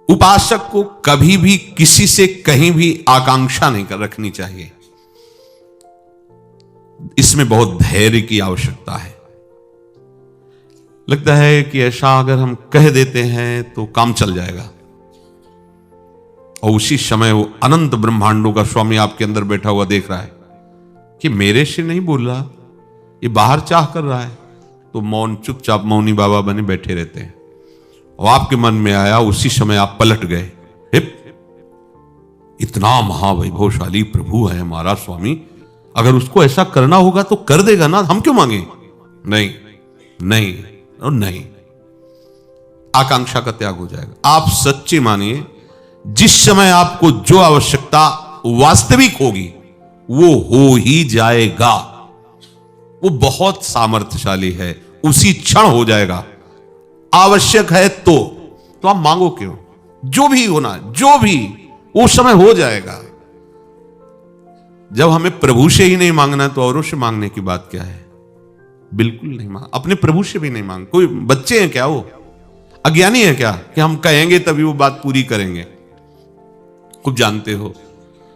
उपासक को कभी भी किसी से कहीं भी आकांक्षा नहीं रखनी चाहिए। इसमें बहुत धैर्य की आवश्यकता है। लगता है कि ऐसा अगर हम कह देते हैं तो काम चल जाएगा, और उसी समय वो अनंत ब्रह्मांडों का स्वामी आपके अंदर बैठा हुआ देख रहा है कि मेरे से नहीं बोल रहा, ये बाहर चाह कर रहा है, तो मौन चुपचाप मौनी बाबा बने बैठे रहते हैं। और आपके मन में आया, उसी समय आप पलट गए। इतना महावैभवशाली प्रभु है हमारा स्वामी, अगर उसको ऐसा करना होगा तो कर देगा ना, हम क्यों मांगे? नहीं नहीं और नहीं। आकांक्षा का त्याग हो जाएगा। आप सच्चे मानिए, जिस समय आपको जो आवश्यकता वास्तविक होगी वो हो ही जाएगा। वो बहुत सामर्थ्यशाली है, उसी क्षण हो जाएगा। आवश्यक है तो आप मांगो क्यों? जो भी होना, जो भी उस समय हो जाएगा। जब हमें प्रभु से ही नहीं मांगना तो औरों से मांगने की बात क्या है? बिल्कुल नहीं मांग, अपने प्रभु से भी नहीं मांग। कोई बच्चे हैं क्या? वो अज्ञानी है क्या कि हम कहेंगे तभी वो बात पूरी करेंगे? खूब जानते हो,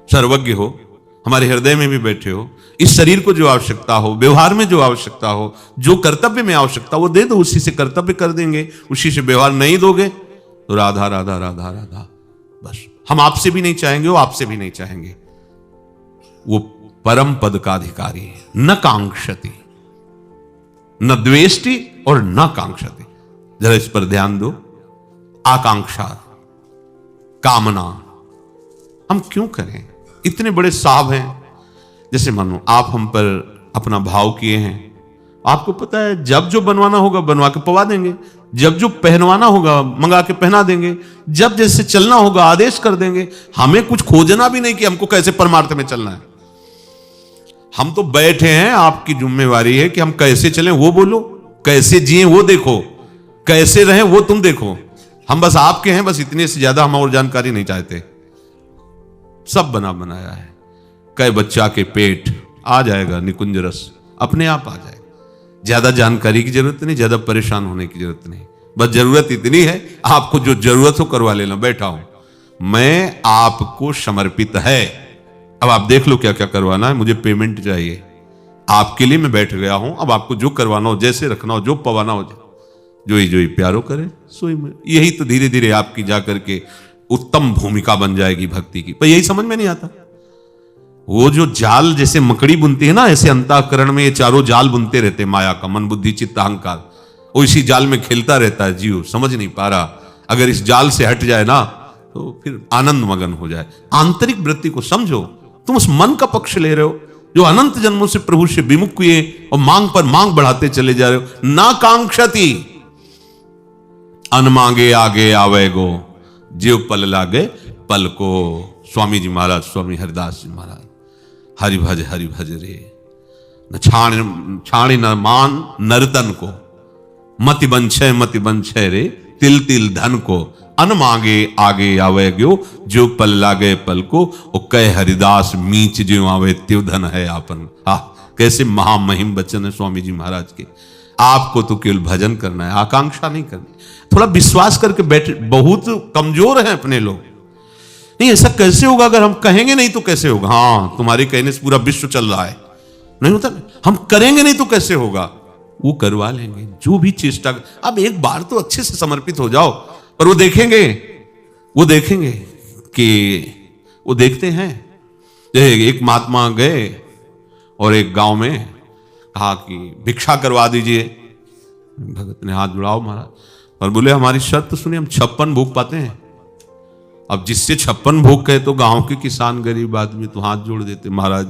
सर्वज्ञ हो, हमारे हृदय में भी बैठे हो। इस शरीर को जो आवश्यकता हो, व्यवहार में जो आवश्यकता हो, जो कर्तव्य में आवश्यकता वो दे दो, उसी से कर्तव्य कर देंगे। उसी से व्यवहार नहीं दोगे तो राधा राधा राधा राधा, बस। हम आपसे भी नहीं चाहेंगे, वो आपसे भी नहीं चाहेंगे। वो परम पद का अधिकारी है। न कांक्षति, न द्वेष्टि और न कांक्षति। जरा इस पर ध्यान दो। आकांक्षा, कामना हम क्यों करें? इतने बड़े साहब हैं, जैसे मानो आप हम पर अपना भाव किए हैं, आपको पता है जब जो बनवाना होगा बनवा के पवा देंगे, जब जो पहनवाना होगा मंगा के पहना देंगे, जब जैसे चलना होगा आदेश कर देंगे। हमें कुछ खोजना भी नहीं कि हमको कैसे परमार्थ में चलना है। हम तो बैठे हैं, आपकी जिम्मेवारी है कि हम कैसे चलें वो बोलो, कैसे जिए वो देखो, कैसे रहें वो तुम देखो। हम बस आपके हैं, बस इतने से ज्यादा हम और जानकारी नहीं चाहते। सब बना बनाया है। कई बच्चा के पेट आ जाएगा निकुंज रस, अपने आप आ जाएगा। ज्यादा जानकारी की जरूरत नहीं, ज्यादा परेशान होने की जरूरत नहीं। बस जरूरत इतनी है, आपको जो जरूरत हो करवा लेना। बैठा हूं मैं, आपको समर्पित है। अब आप देख लो क्या क्या करवाना है। मुझे पेमेंट चाहिए, आपके लिए मैं बैठ गया हूं। अब आपको जो करवाना हो, जैसे रखना हो, जो पवाना हो, जो ही प्यारो करे सोई में। यही तो धीरे धीरे आपकी जाकर के उत्तम भूमिका बन जाएगी भक्ति की। पर यही समझ में नहीं आता। वो जो जाल जैसे मकड़ी बुनती है ना, ऐसे अंतःकरण में ये चारों जाल बुनते रहते, माया का, मन बुद्धि चित्त अहंकार। वो इसी जाल में खेलता रहता है जीव, समझ नहीं पा रहा। अगर इस जाल से हट जाए ना तो फिर आनंद मगन हो जाए। आंतरिक वृत्ति को समझो। तुम उस मन का पक्ष ले रहे हो जो अनंत जन्मों से प्रभु से विमुख हुए और मांग पर मांग बढ़ाते चले जा रहे हो। ना कांक्षति, अन मांगे आगे आवे गो, जीव पल लागे पल को। स्वामी जी महाराज, स्वामी हरिदास जी महाराज, हरि भज रे, न छाणी न मान नर्तन को, मति बंछे रे तिल तिल धन को। अन मांगे आगे आवे गयो, जो पल लागे पल को। ओ कह हरिदास मीच जो आवे त्यों धन है आपन। कैसे महामहिम वचन है स्वामी जी महाराज के। आपको तो केवल भजन करना है, आकांक्षा नहीं करनी। थोड़ा विश्वास करके बैठे। बहुत कमजोर हैं अपने लोग। नहीं, ऐसा कैसे होगा? अगर हम कहेंगे नहीं तो कैसे होगा? हाँ, तुम्हारे कहने से पूरा विश्व चल रहा है, नहीं होता। हम करेंगे नहीं तो कैसे होगा? वो करवा लेंगे जो भी चेष्टा। अब एक बार तो अच्छे से समर्पित हो जाओ। और वो देखेंगे कि वो देखते हैं। एक महात्मा गए और एक गांव में कहा कि भिक्षा करवा दीजिए। भगत ने हाथ जुड़ाओ महाराज, और बोले हमारी शर्त तो सुनिए, हम 56 भोग पाते हैं। अब जिससे 56 भोग कहे तो गांव के किसान गरीब आदमी तो हाथ जोड़ देते, महाराज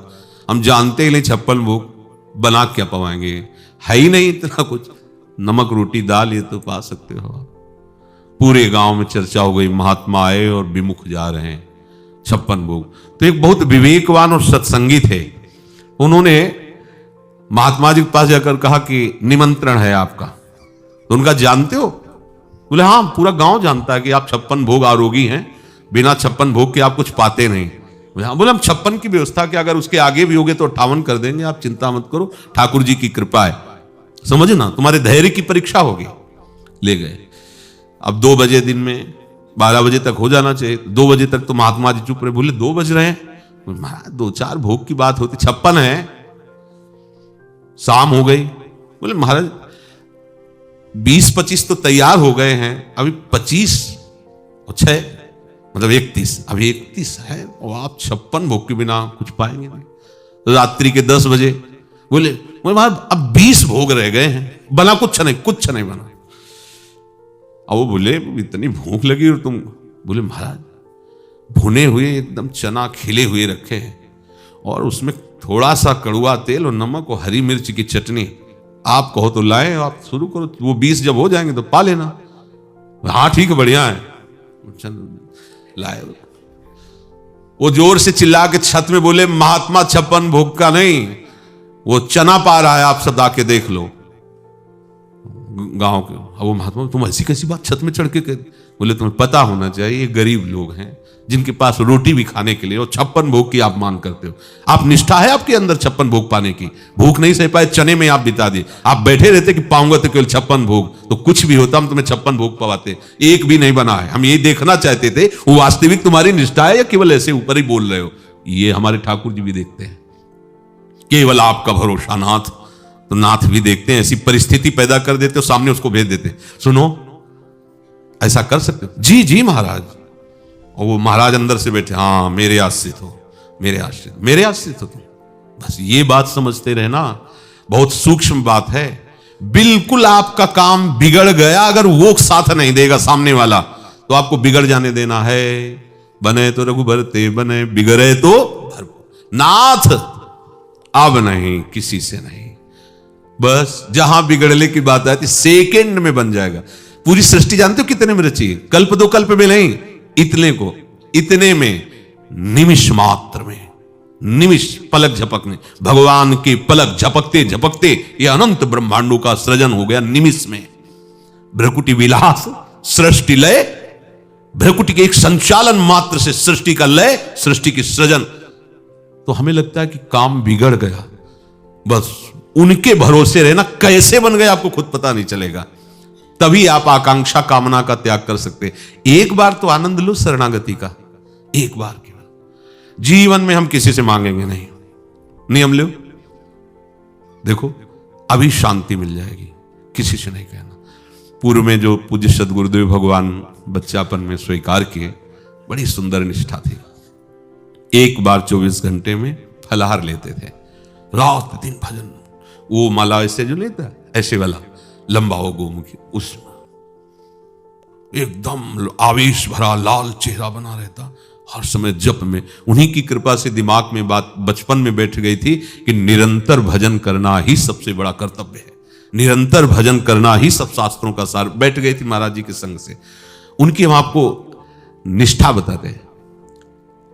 हम जानते ही नहीं 56 भोग बना क्या पवाएंगे, है ही नहीं इतना कुछ। नमक रोटी दाल ये तो पा सकते हो। पूरे गांव में चर्चा हो गई, महात्मा आए और विमुख जा रहे हैं 56 भोग। तो एक बहुत विवेकवान और सत्संगी थे, उन्होंने महात्मा जी के पास जाकर कहा कि निमंत्रण है आपका। तो उनका जानते हो? बोले हाँ, पूरा गांव जानता है कि आप 56 भोग आरोगी हैं, बिना 56 भोग के आप कुछ पाते नहीं। बोले हम 56 की व्यवस्था के अगर उसके आगे भी होगे तो 58 कर देंगे, आप चिंता मत करो, ठाकुर जी की कृपा है। समझे ना, तुम्हारे धैर्य की परीक्षा होगी। ले गए। अब 2 बजे दिन में 12 बजे तक हो जाना चाहिए। 2 बजे तक तो महात्मा जी चुप रहे, बोले 2 बज रहे हैं। महाराज 2-4 भोग की बात होती, 56 है, शाम हो गई। बोले महाराज 20-25 तो तैयार हो गए हैं, अभी 25 और 6 मतलब 31, अभी 31 है और आप 56 भोग के बिना कुछ पाएंगे नहीं। तो रात्रि के 10 बजे बोले महाराज अब 20 भोग रह गए हैं, बना कुछ नहीं बना। अब वो बोले इतनी भूख लगी और तुम? बोले महाराज भुने हुए एकदम चना खिले हुए रखे हैं और उसमें थोड़ा सा कड़वा तेल और नमक और हरी मिर्च की चटनी, आप कहो तो लाए, आप शुरू करो, वो 20 जब हो जाएंगे तो पा लेना। हाँ ठीक है, बढ़िया है। लाए, वो जोर से चिल्ला के छत में बोले महात्मा 56 भोग का नहीं, वो चना पा रहा है, आप सब आके देख लो गांव के। अब वो महात्मा तुम ऐसी कैसी बात छत में चढ़ के बोले तुम्हें पता होना चाहिए ये गरीब लोग हैं जिनके पास रोटी भी खाने के लिए और 56 भोग की आप मांग करते हो। आप निष्ठा है आपके अंदर 56 भोग पाने की? भूख नहीं सह पाए, चने में आप बिता दिए। आप बैठे रहते कि पाऊंगा तो केवल 56 भोग, तो कुछ भी होता हम तुम्हें 56 भोग पवाते। एक भी नहीं बना है। हम ये देखना चाहते थे वो वास्तविक तुम्हारी निष्ठा है या केवल ऐसे ऊपर ही बोल रहे हो। ये हमारे ठाकुर जी भी देखते हैं, केवल आपका भरोसा नाथ। तो नाथ भी देखते हैं, ऐसी परिस्थिति पैदा कर देते हो, सामने उसको भेज देते हैं, सुनो ऐसा कर सकते हो? जी जी महाराज। और वो महाराज अंदर से बैठे, हाँ मेरे आश्रित हो, मेरे आश्रित हो तुम। बस ये बात समझते रहना, बहुत सूक्ष्म बात है। बिल्कुल आपका काम बिगड़ गया अगर वो साथ नहीं देगा सामने वाला, तो आपको बिगड़ जाने देना है। बने तो रघुबर ते बने, बिगड़े तो नाथ अब नहीं, किसी से नहीं। बस जहां बिगड़ने की बात आती सेकंड में बन जाएगा। पूरी सृष्टि जानते हो कितने में रची? कल्प 2 कल्प में नहीं, इतने में, निमिष मात्र में, निमिष पलक झपकने, भगवान के पलक झपकते झपकते ये अनंत ब्रह्मांडों का सृजन हो गया निमिष में। भ्रकुटी विलास सृष्टि लय, भ्रकुटी के एक संचालन मात्र से सृष्टि का लय, सृष्टि की सृजन। तो हमें लगता है कि काम बिगड़ गया, बस उनके भरोसे रहना। कैसे बन गए आपको खुद पता नहीं चलेगा, तभी आप आकांक्षा कामना का त्याग कर सकते। एक बार तो आनंद लो शरणागति का, एक बार केवल। जीवन में हम किसी से मांगेंगे नहीं, नियम लो, देखो अभी शांति मिल जाएगी, किसी से नहीं कहना। पूर्व में जो पूज्य सदगुरुदेव भगवान बच्चापन में स्वीकार किए, बड़ी सुंदर निष्ठा थी। एक बार 24 घंटे में फलाहार लेते थे, रात दिन भजन। वो माला ऐसे जो लेता ऐसे वाला लंबा हो गोमुखी, उसमें एकदम आवेश भरा लाल चेहरा बना रहता, हर समय जप में। उन्हीं की कृपा से दिमाग में बात बचपन में बैठ गई थी कि निरंतर भजन करना ही सबसे बड़ा कर्तव्य है, निरंतर भजन करना ही सब शास्त्रों का सार। बैठ गई थी महाराज जी के संग से। उनकी हम आपको निष्ठा बताते हैं,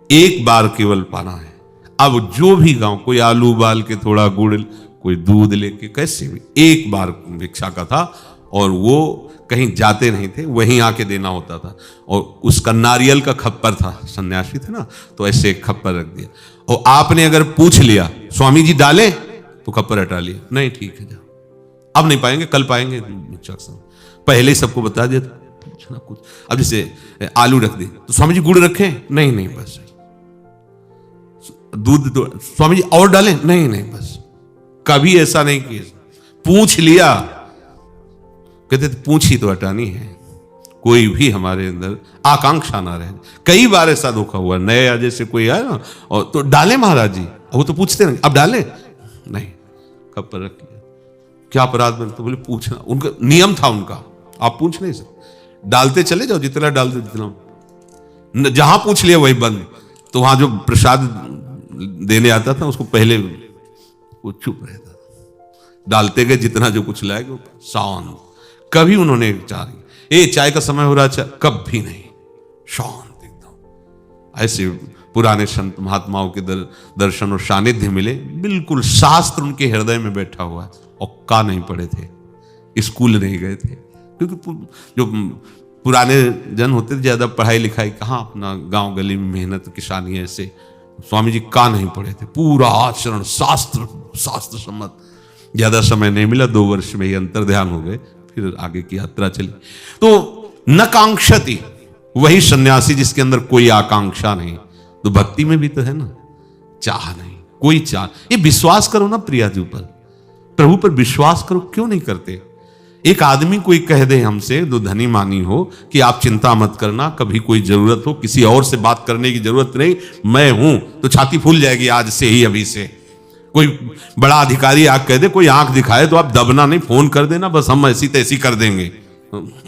एक बार केवल पाना है। अब जो भी गांव, कोई आलू उबाल के थोड़ा गुड़, कोई दूध लेके, कैसे भी एक बार भिक्षा का था। और वो कहीं जाते नहीं थे, वहीं आके देना होता था। और उसका नारियल का खप्पर था, सन्यासी थे ना, तो ऐसे एक खप्पर रख दिया। और आपने अगर पूछ लिया स्वामी जी डालें, तो खप्पर हटा लिया, नहीं ठीक है जाओ, अब नहीं पाएंगे, कल पाएंगे। पहले ही सबको बता दिया पूछना कुछ। अब जैसे आलू रख दी तो स्वामी जी गुड़ रखें, नहीं बस। दूध तो स्वामी जी और डालें, नहीं बस। कभी ऐसा नहीं किया, पूछ लिया। कहते पूछ ही तो हटानी है, कोई भी हमारे अंदर आकांक्षा ना रहे। कई बार ऐसा धोखा हुआ, नया जैसे कोई आया ना, और तो डाले महाराज जी, वो तो पूछते नहीं, अब डाले नहीं, कब पर रख लिया, क्या अपराध बन? तो बोले पूछना, उनका नियम था उनका, आप पूछ नहीं सकते, डालते चले जाओ, जितना डाल दो जितना। जहां पूछ लिया वही बंद। तो वहां जो प्रसाद देने आता था उसको पहले वो चुप रहता था, डालते गए जितना जो कुछ लाएगा शांत। कभी उन्होंने चाय का समय हो रहा, कभी नहीं, शांत एकदम। ऐसे पुराने संत महात्माओं के दर्शन और सानिध्य मिले, बिल्कुल शास्त्र उनके हृदय में बैठा हुआ है। और का नहीं पढ़े थे, स्कूल नहीं गए थे, क्योंकि जो पुराने जन होते थे ज्यादा पढ़ाई लिखाई कहाँ, अपना गांव गली में मेहनत किसानी ऐसे। स्वामी जी का नहीं पढ़े थे, पूरा आचरण शास्त्र सम्मत। ज्यादा समय नहीं मिला, 2 वर्ष में ही अंतर ध्यान हो गए, फिर आगे की यात्रा चली। तो न कांक्षति, वही सन्यासी जिसके अंदर कोई आकांक्षा नहीं। तो भक्ति में भी तो है ना, चाह नहीं, कोई चाह। ये विश्वास करो ना प्रिया जी पर, प्रभु पर विश्वास करो, क्यों नहीं करते। एक आदमी कोई कह दे हमसे, जो धनी मानी हो, कि आप चिंता मत करना, कभी कोई जरूरत हो, किसी और से बात करने की जरूरत नहीं, मैं हूं, तो छाती फूल जाएगी आज से ही, अभी से। कोई बड़ा अधिकारी आग कह दे, कोई आंख दिखाए, तो आप दबना नहीं, फोन कर देना, बस हम ऐसी तैसी कर देंगे,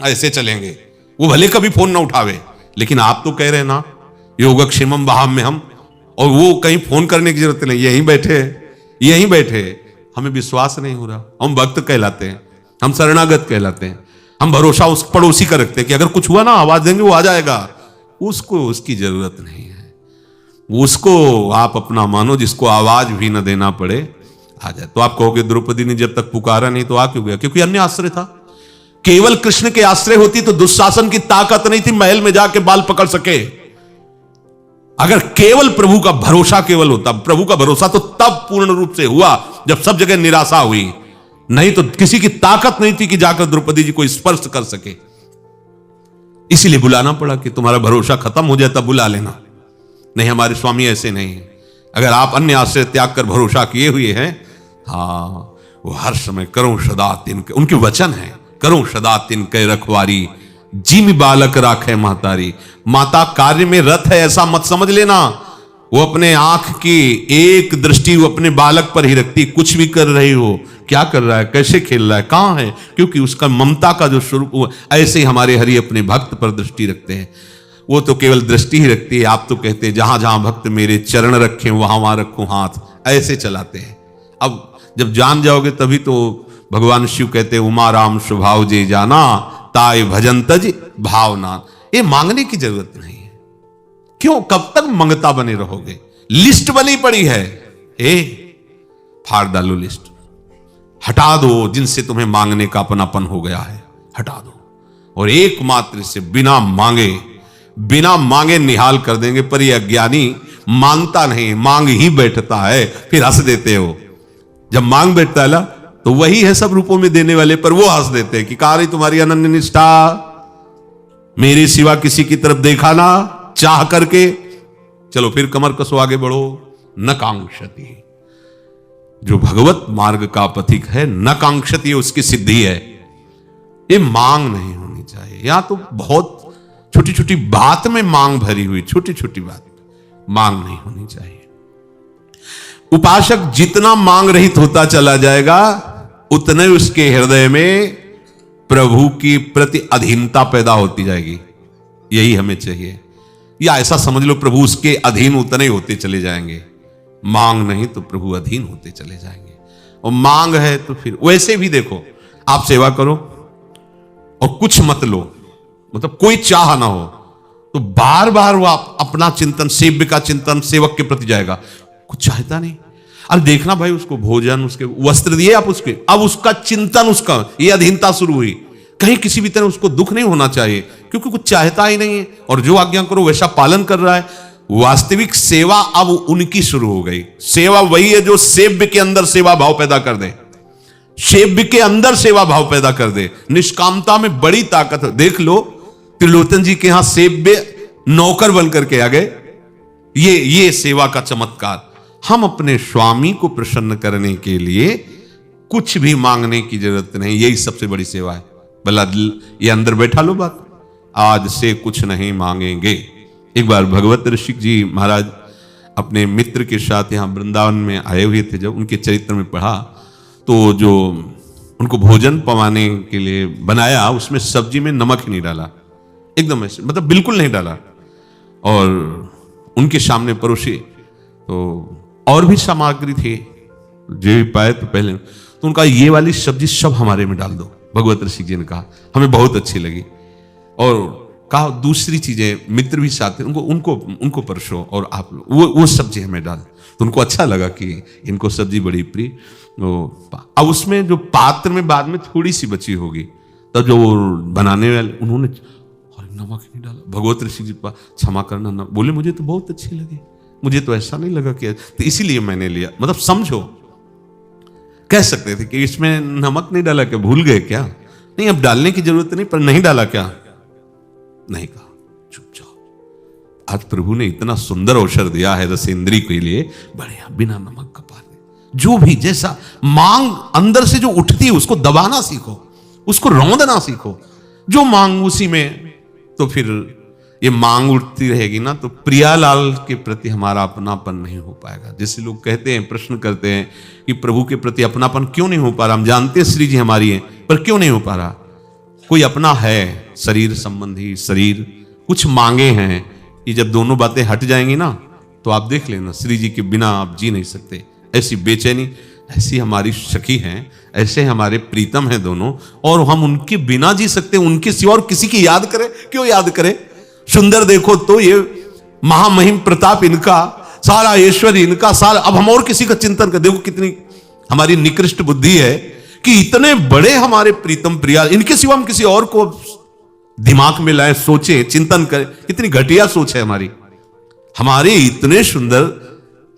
ऐसे चलेंगे। वो भले कभी फोन ना उठावे, लेकिन आप तो कह रहे ना योगक्षेमम भाव में हम, और वो कहीं फोन करने की जरूरत नहीं, यहीं बैठे, यहीं बैठे। हमें विश्वास नहीं हो रहा, हम भक्त कहलाते हैं, हम शरणागत कहलाते हैं, हम भरोसा उस पड़ोसी का रखते हैं कि अगर कुछ हुआ ना आवाज देंगे वो आ जाएगा। उसको उसकी जरूरत नहीं है, उसको आप अपना मानो, जिसको आवाज भी न देना पड़े आ जाए। तो आप कहोगे द्रौपदी ने जब तक पुकारा नहीं तो आ क्यों गया? क्योंकि अन्य आश्रय था। केवल कृष्ण के आश्रय होती तो दुशासन की ताकत नहीं थी महल में जाके बाल पकड़ सके। अगर केवल प्रभु का भरोसा केवल होता, प्रभु का भरोसा तो तब पूर्ण रूप से हुआ जब सब जगह निराशा हुई, नहीं तो किसी की ताकत नहीं थी कि जाकर द्रौपदी जी को स्पर्श कर सके। इसीलिए बुलाना पड़ा कि तुम्हारा भरोसा खत्म हो जाए तब बुला लेना। नहीं, हमारे स्वामी ऐसे नहीं है। अगर आप अन्य आश्रय त्याग कर भरोसा किए हुए हैं, हाँ, वो हर समय करो सदा तिनके, उनके वचन है, करो सदा तिनके रखवारी, जिम बालक राखे महतारी। माता कार्य में रत है ऐसा मत समझ लेना। वो अपने आंख की एक दृष्टि वो अपने बालक पर ही रखती। कुछ भी कर रही हो, क्या कर रहा है, कैसे खेल रहा है, कहां है, क्योंकि उसका ममता का जो स्वरूप, ऐसे ही हमारे हरि अपने भक्त पर दृष्टि रखते हैं। वो तो केवल दृष्टि ही रखती है, आप तो कहते हैं जहां जहां भक्त मेरे चरण रखे वहां वहां रखूं हाथ, ऐसे चलाते हैं। अब जब जान जाओगे तभी तो भगवान शिव कहते हैं उमा राम स्वभाव जे जाना, ताय भजन तज भावना। ये मांगने की जरूरत नहीं है। क्यों, कब तक मंगता बने रहोगे? लिस्ट बनी पड़ी है, फाड़ डालो लिस्ट, हटा दो जिनसे तुम्हें मांगने का अपनापन हो गया है, हटा दो, और एकमात्र से बिना मांगे निहाल कर देंगे। पर ये अज्ञानी मांगता नहीं, मांग ही बैठता है, फिर हंस देते हो। जब मांग बैठता है ना, तो वही है सब रूपों में देने वाले, पर वो हंस देते हैं कि कहा रही तुम्हारी अनन्य निष्ठा, मेरे सिवा किसी की तरफ देखा ना चाह करके, चलो फिर कमर कसो आगे बढ़ो। न कांक्षति, जो भगवत मार्ग का पथिक है, न कांक्षति उसकी सिद्धि है। ये मांग नहीं होनी चाहिए। या तो बहुत छोटी छोटी बात में मांग भरी हुई, छोटी छोटी बात मांग नहीं होनी चाहिए। उपासक जितना मांग रहित होता चला जाएगा, उतने उसके हृदय में प्रभु की प्रति अधीनता पैदा होती जाएगी। यही हमें चाहिए। या ऐसा समझ लो, प्रभु उसके अधीन उतने होते चले जाएंगे। मांग नहीं तो प्रभु अधीन होते चले जाएंगे। और मांग है तो फिर वैसे भी देखो, आप सेवा करो और कुछ मत लो, मतलब कोई चाह ना हो, तो बार बार वो अपना चिंतन, सेव्य का चिंतन सेवक के प्रति जाएगा। कुछ चाहता नहीं। अब देखना भाई, उसको भोजन, उसके वस्त्र दिए आप उसके, अब उसका चिंतन, उसका ये अधीनता शुरू हुई। कहीं किसी भी तरह उसको दुख नहीं होना चाहिए, क्योंकि कुछ चाहता ही नहीं है और जो आज्ञा करो वैसा पालन कर रहा है। वास्तविक सेवा अब उनकी शुरू हो गई। सेवा वही है जो सेव्य के अंदर सेवा भाव पैदा कर दे, सेव्य के अंदर सेवा भाव पैदा कर दे। निष्कामता में बड़ी ताकत है। देख लो, त्रिलोचन जी के यहां सेव्य नौकर बनकर के आ गए। ये सेवा का चमत्कार। हम अपने स्वामी को प्रसन्न करने के लिए कुछ भी मांगने की जरूरत नहीं, यही सबसे बड़ी सेवा है। भला ये अंदर बैठा लो बात, आज से कुछ नहीं मांगेंगे। एक बार भगवत ऋषि जी महाराज अपने मित्र के साथ यहाँ वृंदावन में आए हुए थे। जब उनके चरित्र में पढ़ा तो जो उनको भोजन पवाने के लिए बनाया, उसमें सब्जी में नमक ही नहीं डाला, एकदम ऐसे, मतलब बिल्कुल नहीं डाला। और उनके सामने परोसे तो और भी सामग्री थी, जो भी पाए तो पहले तो उनका ये वाली सब्जी सब हमारे में डाल दो। भगवत ऋषि जी ने कहा, हमें बहुत अच्छी लगी। और कहा दूसरी चीजें, मित्र भी साथ थे, उनको परसो और आप वो सब्जी हमें डाल। तो उनको अच्छा लगा कि इनको सब्जी बड़ी प्रिय। अब उसमें जो पात्र में बाद में थोड़ी सी बची होगी, तब जो बनाने वाले उन्होंने नमक नहीं डाला। भगवत ऋषि जी क्षमा करना ना, बोले मुझे तो बहुत अच्छी लगी, मुझे तो ऐसा नहीं लगा कि, तो इसीलिए मैंने लिया। मतलब समझो, कह सकते थे कि इसमें नमक नहीं डाला, क्या भूल गए क्या? नहीं, अब डालने की जरूरत नहीं, पर नहीं डाला क्या? नहीं कहा। आज प्रभु ने इतना सुंदर अवसर दिया है रसेंद्री के लिए, बढ़िया बिना नमक का पानी। जो भी जैसा मांग अंदर से जो उठती है उसको दबाना सीखो, उसको रौंदना सीखो। जो मांग उसी में, तो फिर ये मांग उठती रहेगी ना, तो प्रियालाल के प्रति हमारा अपनापन नहीं हो पाएगा। जैसे लोग कहते हैं, प्रश्न करते हैं कि प्रभु के प्रति अपनापन क्यों नहीं हो पा रहा। हम जानते हैं श्री जी हमारी है, पर क्यों नहीं हो पा रहा। कोई अपना है, शरीर संबंधी, शरीर कुछ मांगे हैं, ये जब दोनों बातें हट जाएंगी ना, तो आप देख लेना श्री जी के बिना आप जी नहीं सकते। ऐसी बेचैनी, ऐसी हमारी सखी हैं, ऐसे हमारे प्रीतम हैं दोनों, और हम उनके बिना जी सकते हैं। उनके सिवा और किसी की याद करें, क्यों याद करें। सुंदर देखो तो ये महामहिम प्रताप इनका, सारा ऐश्वर्य इनका, सारा, अब हम और किसी का चिंतन कर, देखो कितनी हमारी निकृष्ट बुद्धि है कि इतने बड़े हमारे प्रीतम प्रिया, इनके सिवा हम किसी और को दिमाग में लाए, सोचे, चिंतन करें। कितनी घटिया सोच है हमारी। हमारे इतने सुंदर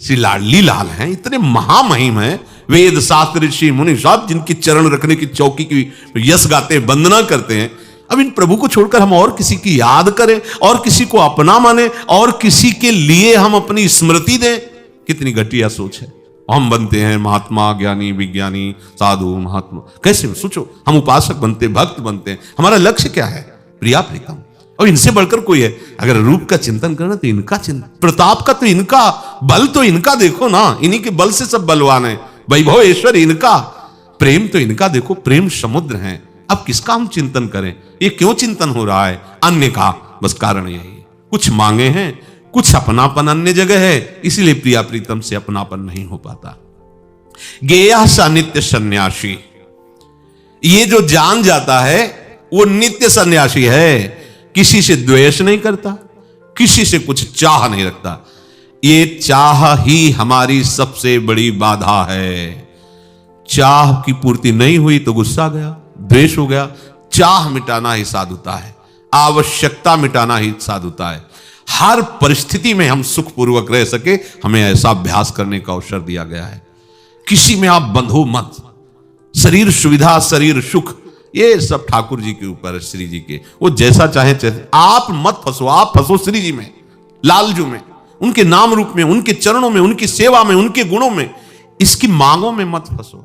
श्री लाडली लाल हैं, इतने महामहिम हैं, वेद शास्त्र ऋषि मुनि सब जिनकी चरण रखने की चौकी की यश गाते हैं, वंदना करते हैं। अब इन प्रभु को छोड़कर हम और किसी की याद करें, और किसी को अपना माने, और किसी के लिए हम अपनी स्मृति दें। कितनी घटिया सोच है। हम बनते हैं महात्मा, ज्ञानी, विज्ञानी, साधु, महात्मा। कैसे सोचो, हम उपासक बनते हैं, भक्त बनते हैं। हमारा लक्ष्य क्या है? प्रिया प्रीतम। और इनसे बढ़कर कोई है? अगर रूप का चिंतन करना तो इनका चिंतन, प्रताप का तो इनका, बल तो इनका देखो ना, इन्हीं के बल से सब बलवान है। वैभव ऐश्वर्य इनका, प्रेम तो इनका देखो, प्रेम समुद्र है। अब किसका हम चिंतन करें? ये क्यों चिंतन हो रहा है? अन्य का। बस कारण यही है, कुछ मांगे हैं, कुछ अपनापन अन्य जगह है, इसीलिए प्रिया प्रीतम से अपनापन नहीं हो पाता। गेया सा नित्य सन्यासी, ये जो जान जाता है वो नित्य सन्यासी है। किसी से द्वेष नहीं करता, किसी से कुछ चाह नहीं रखता। ये चाह ही हमारी सबसे बड़ी बाधा है। चाह की पूर्ति नहीं हुई तो गुस्सा गया, द्वेष हो गया। चाह मिटाना ही साधुता है, आवश्यकता मिटाना ही साधुता है। हर परिस्थिति में हम सुखपूर्वक रह सके, हमें ऐसा अभ्यास करने का अवसर दिया गया है। किसी में आप बंधो मत। शरीर सुविधा, शरीर सुख, ये सब ठाकुर जी के ऊपर है, श्री जी के। वो जैसा चाहे आप मत फंसो। आप फंसो श्री जी में, लालजू में, उनके नाम रूप में, उनके चरणों में, उनकी सेवा में, उनके गुणों में। इसकी मांगों में मत फंसो।